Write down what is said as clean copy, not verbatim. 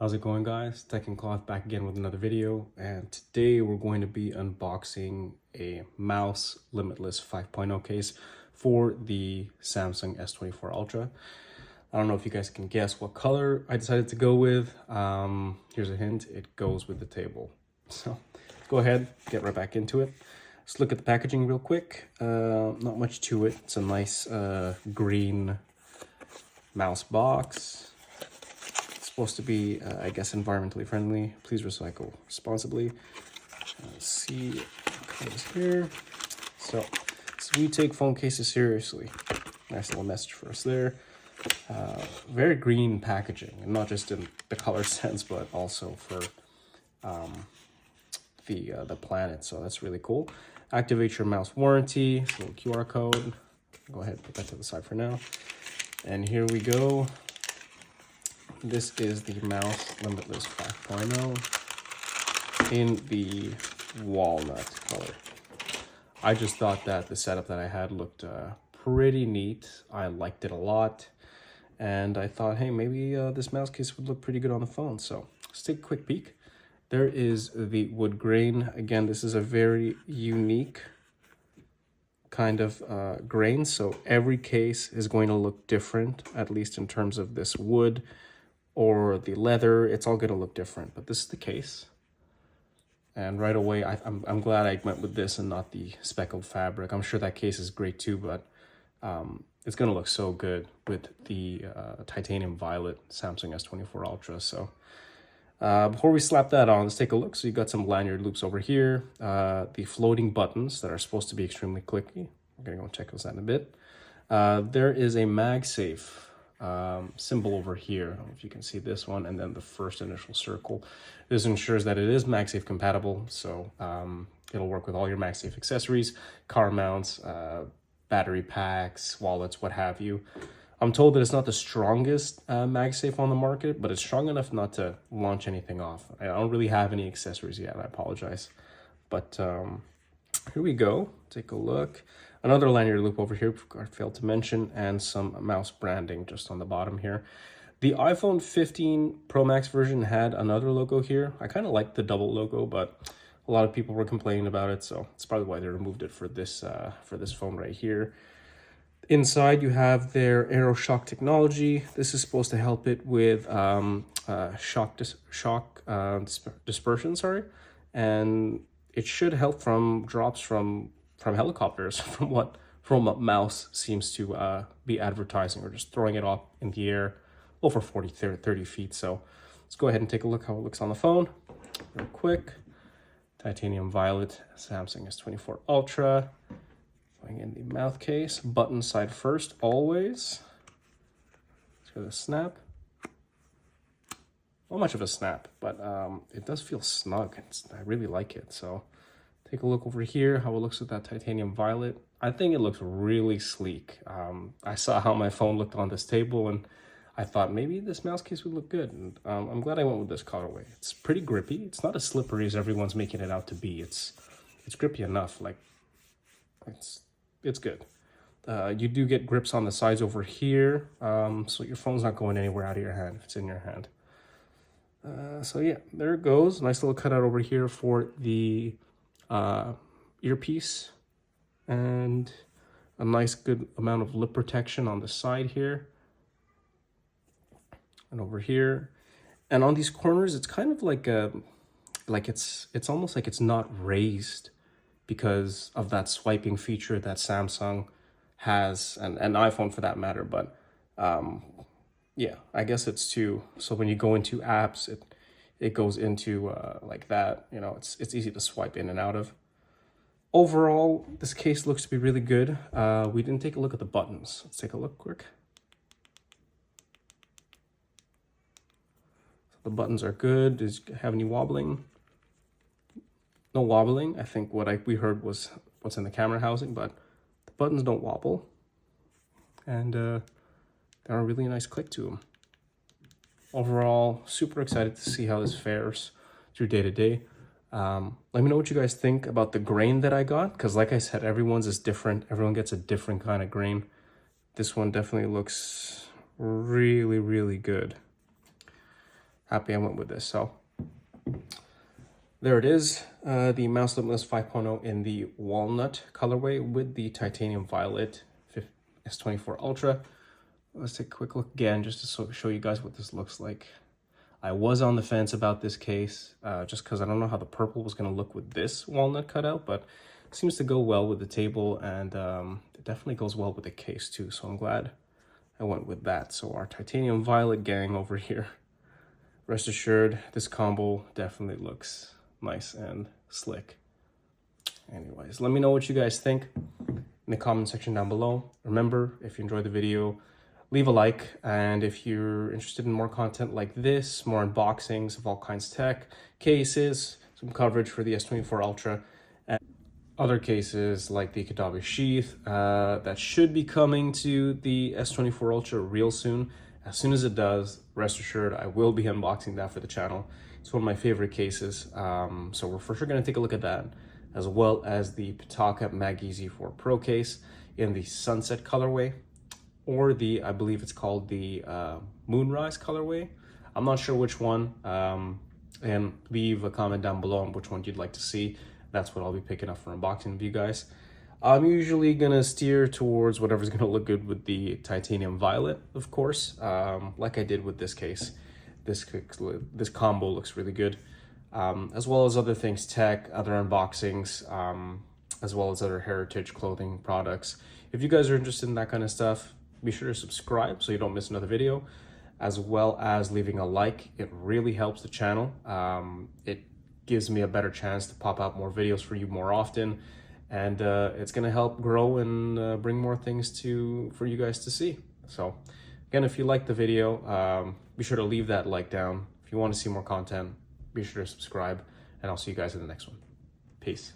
How's it going, guys? Tech and Cloth back again with another video, and today we're going to be unboxing a MOUS Limitless 5.0 case for the Samsung S24 Ultra. I don't know if you guys can guess what color I decided to go with. Here's a hint, it goes with the table. So go ahead, get right back into it. Let's look at the packaging real quick. Not much to it. It's a nice green mouse box. Supposed to be, I guess, environmentally friendly. Please recycle responsibly. Let's see what comes here. So we take phone cases seriously. Nice little message for us there. Very green packaging, and not just in the color sense, but also for the planet. So that's really cool. Activate your mouse warranty. It's a little QR code. Go ahead and put that to the side for now. And here we go. This is the MOUS Limitless 5.0 in the walnut color. I just thought that the setup that I had looked pretty neat. I liked it a lot. And I thought, hey, maybe this mouse case would look pretty good on the phone. So let's take a quick peek. There is the wood grain. Again, this is a very unique kind of grain. So every case is going to look different, at least in terms of this wood or the leather. It's all going to look different, but this is the case. And right away, I'm glad I went with this and not the speckled fabric. I'm sure that case is great too, but it's going to look so good with the titanium violet Samsung S24 Ultra. So before we slap that on, let's take a look. So you got some lanyard loops over here, the floating buttons that are supposed to be extremely clicky. We're going to go check those out in a bit. There is a MagSafe symbol over here. I don't know if you can see this one, and then the first initial circle. This ensures that it is MagSafe compatible, so it'll work with all your MagSafe accessories, car mounts, battery packs, wallets, what have you. I'm told that it's not the strongest MagSafe on the market, but it's strong enough not to launch anything off. I don't really have any accessories yet, I apologize. But here we go, take a look. Another lanyard loop over here, I failed to mention, and some mouse branding just on the bottom here. The iPhone 15 Pro Max version had another logo here. I kind of liked the double logo, but a lot of people were complaining about it, so it's probably why they removed it for this phone right here. Inside, you have their AeroShock technology. This is supposed to help it with dispersion, and it should help from drops from helicopters, from what MOUS seems to be advertising, or just throwing it off in the air over 30 feet. So let's go ahead and take a look how it looks on the phone real quick. Titanium violet Samsung S24 Ultra. Going in the mouth case, button side first, always. Let's go to snap. Not much of a snap, but it does feel snug. I really like it. So take a look over here, how it looks with that titanium violet. I think it looks really sleek. I saw how my phone looked on this table, and I thought maybe this mouse case would look good. And I'm glad I went with this colorway. It's pretty grippy. It's not as slippery as everyone's making it out to be. It's grippy enough. Like it's good. You do get grips on the sides over here, so your phone's not going anywhere out of your hand if it's in your hand. So yeah, there it goes. Nice little cutout over here for the earpiece, and a nice good amount of lip protection on the side here and over here. And on these corners, it's kind of like it's almost like it's not raised because of that swiping feature that Samsung has, and iPhone for that matter. But yeah, I guess it's too, so when you go into apps, it goes into like that, you know, it's easy to swipe in and out of. Overall, this case looks to be really good. We didn't take a look at the buttons. Let's take a look quick. So the buttons are good. Does it have any wobbling? No wobbling. I think what we heard was what's in the camera housing, but the buttons don't wobble, and they are a really nice click to them. Overall, super excited to see how this fares through day to day. Let me know what you guys think about the grain that I got, because like I said, everyone's is different. Everyone gets a different kind of grain. This one definitely looks really, really good. happy I went with this. So there it is, the MOUS Limitless 5.0 in the Walnut colorway with the Titanium Violet S24 Ultra. Let's take a quick look again just to show you guys what this looks like. I was on the fence about this case just because I don't know how the purple was going to look with this walnut cutout, but it seems to go well with the table, and it definitely goes well with the case too. So I'm glad I went with that. So our Titanium Violet gang over here, rest assured, this combo definitely looks nice and slick. Anyways, let me know what you guys think in the comment section down below. Remember, if you enjoyed the video, leave a like, and if you're interested in more content like this, more unboxings of all kinds of tech, cases, some coverage for the S24 Ultra, and other cases like the Kadabe sheath that should be coming to the S24 Ultra real soon. As soon as it does, rest assured, I will be unboxing that for the channel. It's one of my favorite cases, so we're for sure going to take a look at that, as well as the Pitaka Mag Z4 Pro case in the Sunset colorway, or the, I believe it's called the Moonrise colorway. I'm not sure which one, and leave a comment down below on which one you'd like to see. That's what I'll be picking up for unboxing with you guys. I'm usually gonna steer towards whatever's gonna look good with the Titanium Violet, of course, like I did with this case. This combo looks really good, as well as other things, tech, other unboxings, as well as other heritage clothing products. If you guys are interested in that kind of stuff, be sure to subscribe so you don't miss another video, as well as leaving a like. It really helps the channel. It gives me a better chance to pop out more videos for you more often, and it's going to help grow and bring more things for you guys to see. So again, if you like the video, be sure to leave that like down. If you want to see more content, be sure to subscribe, and I'll see you guys in the next one. Peace.